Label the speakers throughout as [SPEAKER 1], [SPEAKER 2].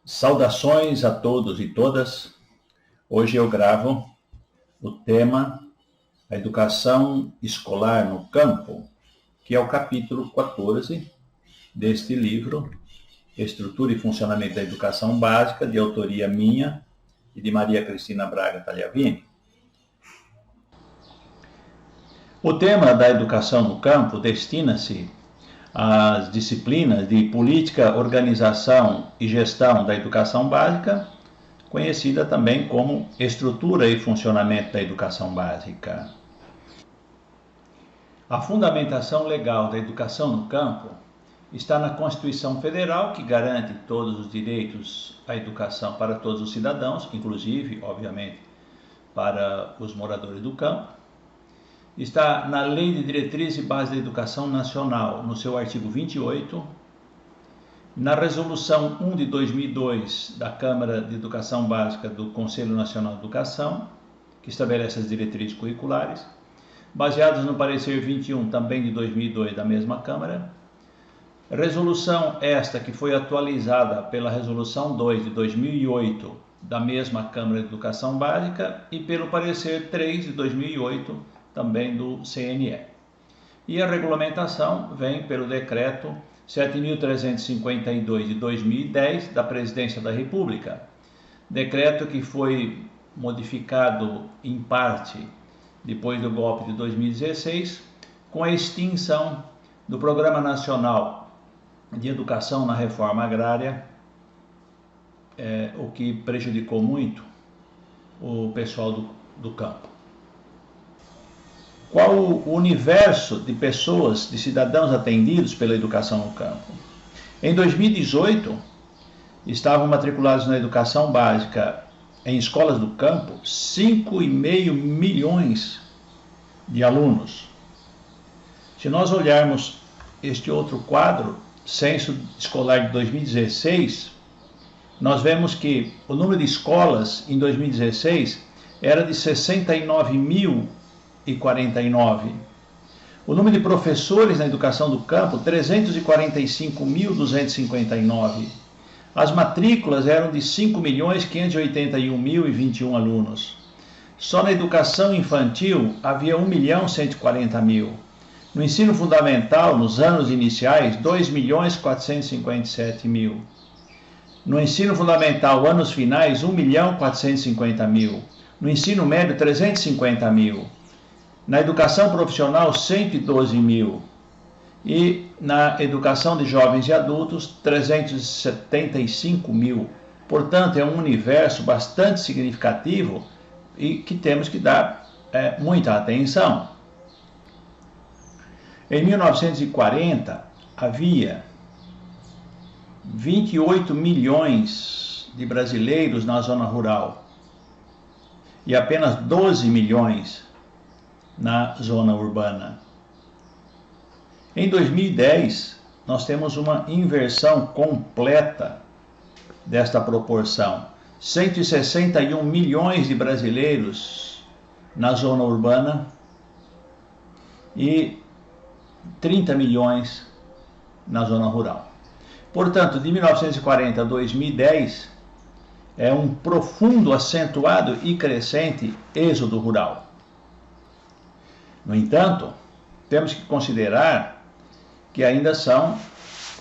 [SPEAKER 1] Saudações a todos e todas. Hoje eu gravo o tema A Educação Escolar no Campo, que é o capítulo 14 deste livro, Estrutura e Funcionamento da Educação Básica, de autoria minha e de Maria Cristina Braga Tagliavini. O tema da educação no campo destina-se às disciplinas de política, organização e gestão da educação básica, conhecida também como estrutura e funcionamento da educação básica. A fundamentação legal da educação no campo está na Constituição Federal, que garante todos os direitos à educação para todos os cidadãos, inclusive, obviamente, para os moradores do campo. Está na Lei de Diretriz e Base da Educação Nacional, no seu artigo 28, na Resolução 1 de 2002 da Câmara de Educação Básica do Conselho Nacional de Educação, que estabelece as diretrizes curriculares, baseadas no parecer 21, também de 2002, da mesma Câmara. Resolução esta que foi atualizada pela Resolução 2 de 2008, da mesma Câmara de Educação Básica, e pelo parecer 3 de 2008, também do CNE. E a regulamentação vem pelo decreto 7.352 de 2010 da Presidência da República, decreto que foi modificado em parte depois do golpe de 2016, com a extinção do Programa Nacional de Educação na Reforma Agrária, o que prejudicou muito o pessoal do campo. Qual o universo de pessoas, de cidadãos atendidos pela educação no campo? Em 2018, estavam matriculados na educação básica em escolas do campo 5,5 milhões de alunos. Se nós olharmos este outro quadro, Censo Escolar de 2016, nós vemos que o número de escolas em 2016 era de 69.049. O número de professores na educação do campo, 345.259. As matrículas eram de 5.581.021 alunos. Só na educação infantil havia 1.140.000. No ensino fundamental, nos anos iniciais, 2.457.000. No ensino fundamental, anos finais, 1.450.000. No ensino médio, 350.000. Na educação profissional, 112.000. E na educação de jovens e adultos, 375.000. Portanto, é um universo bastante significativo e que temos que dar muita atenção. Em 1940, havia 28 milhões de brasileiros na zona rural e apenas 12 milhões na zona urbana. Em 2010, nós temos uma inversão completa desta proporção. 161 milhões de brasileiros na zona urbana e 30 milhões na zona rural. Portanto, de 1940 a 2010, é um profundo, acentuado e crescente êxodo rural. No entanto, temos que considerar que ainda são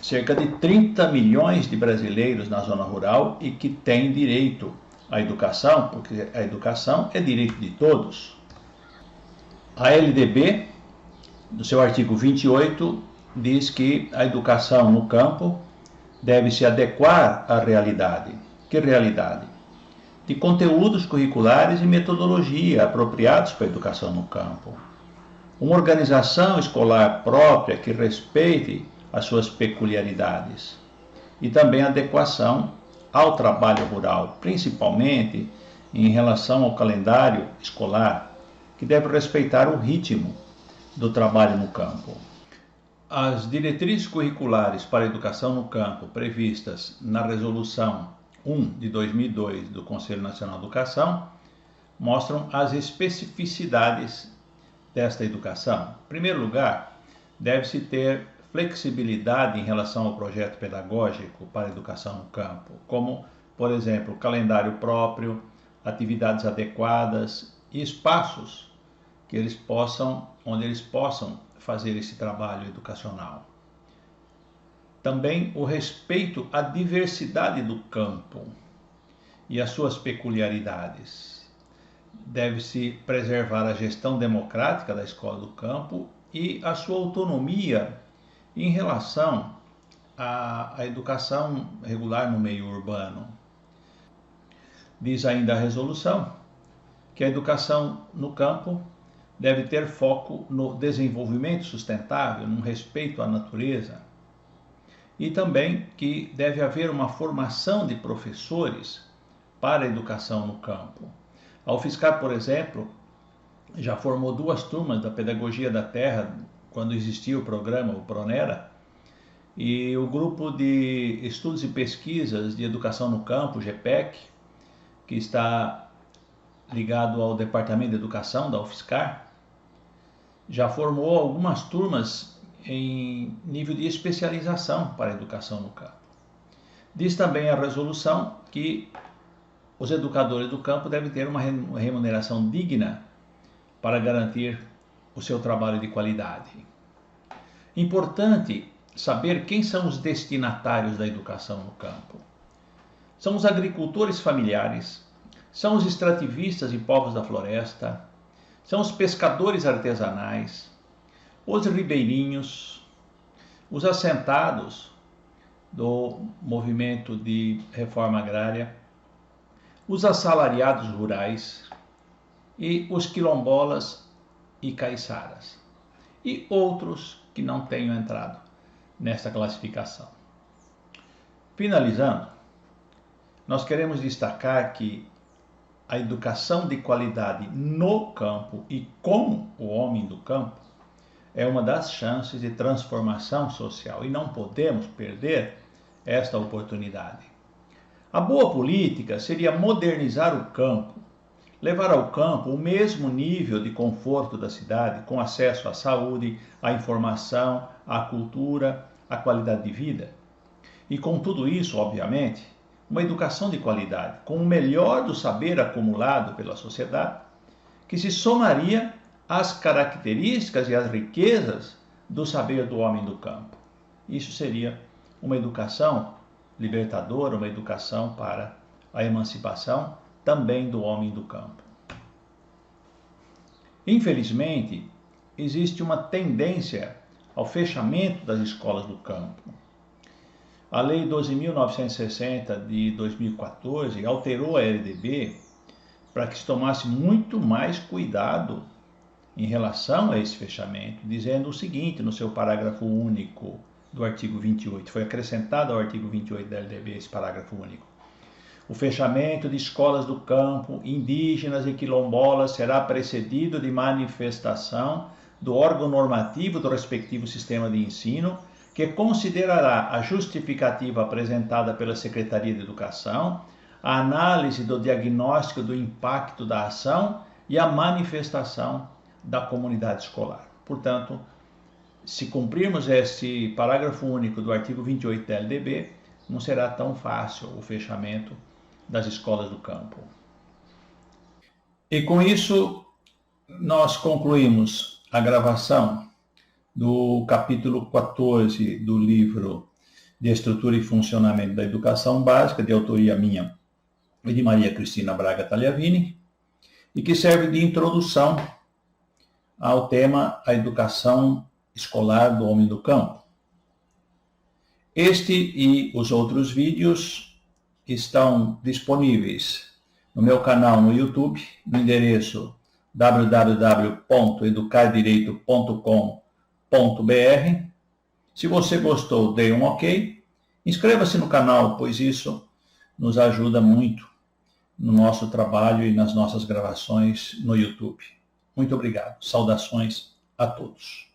[SPEAKER 1] cerca de 30 milhões de brasileiros na zona rural e que têm direito à educação, porque a educação é direito de todos. A LDB, no seu artigo 28, diz que a educação no campo deve se adequar à realidade. Que realidade? De conteúdos curriculares e metodologia apropriados para a educação no campo. Uma organização escolar própria que respeite as suas peculiaridades e também adequação ao trabalho rural, principalmente em relação ao calendário escolar, que deve respeitar o ritmo do trabalho no campo. As diretrizes curriculares para a educação no campo previstas na Resolução 1 de 2002 do Conselho Nacional de Educação mostram as especificidades desta educação. Em primeiro lugar, deve-se ter flexibilidade em relação ao projeto pedagógico para a educação no campo, como, por exemplo, calendário próprio, atividades adequadas e espaços onde eles possam fazer esse trabalho educacional. Também o respeito à diversidade do campo e às suas peculiaridades. Deve-se preservar a gestão democrática da escola do campo e a sua autonomia em relação à educação regular no meio urbano. Diz ainda a resolução que a educação no campo deve ter foco no desenvolvimento sustentável, no respeito à natureza, e também que deve haver uma formação de professores para a educação no campo. A UFSCar, por exemplo, já formou 2 turmas da Pedagogia da Terra, quando existia o programa, o Pronera, e o Grupo de Estudos e Pesquisas de Educação no Campo, o GEPEC, que está ligado ao Departamento de Educação da UFSCar, já formou algumas turmas em nível de especialização para a educação no campo. Diz também a resolução que os educadores do campo devem ter uma remuneração digna para garantir o seu trabalho de qualidade. Importante saber quem são os destinatários da educação no campo. São os agricultores familiares, são os extrativistas e povos da floresta, são os pescadores artesanais, os ribeirinhos, os assentados do movimento de reforma agrária, os assalariados rurais e os quilombolas e caiçaras, e outros que não tenham entrado nesta classificação. Finalizando, nós queremos destacar que a educação de qualidade no campo e com o homem do campo é uma das chances de transformação social e não podemos perder esta oportunidade. A boa política seria modernizar o campo, levar ao campo o mesmo nível de conforto da cidade, com acesso à saúde, à informação, à cultura, à qualidade de vida. E com tudo isso, obviamente, uma educação de qualidade, com o melhor do saber acumulado pela sociedade, que se somaria às características e às riquezas do saber do homem do campo. Isso seria uma educação libertadora, uma educação para a emancipação também do homem do campo. Infelizmente, existe uma tendência ao fechamento das escolas do campo. A Lei 12.960 de 2014 alterou a LDB para que se tomasse muito mais cuidado em relação a esse fechamento, dizendo o seguinte no seu parágrafo único do artigo 28. Foi acrescentado ao artigo 28 da LDB esse parágrafo único. O fechamento de escolas do campo, indígenas e quilombolas será precedido de manifestação do órgão normativo do respectivo sistema de ensino, que considerará a justificativa apresentada pela Secretaria de Educação, a análise do diagnóstico do impacto da ação e a manifestação da comunidade escolar. Portanto, se cumprirmos esse parágrafo único do artigo 28 da LDB, não será tão fácil o fechamento das escolas do campo. E com isso, nós concluímos a gravação do capítulo 14 do livro de Estrutura e Funcionamento da Educação Básica, de autoria minha e de Maria Cristina Braga Tagliavini, e que serve de introdução ao tema A Educação Escolar do Homem do Campo. Este e os outros vídeos estão disponíveis no meu canal no YouTube, no endereço www.educardireito.com.br. Se você gostou, dê um ok. Inscreva-se no canal, pois isso nos ajuda muito no nosso trabalho e nas nossas gravações no YouTube. Muito obrigado. Saudações a todos.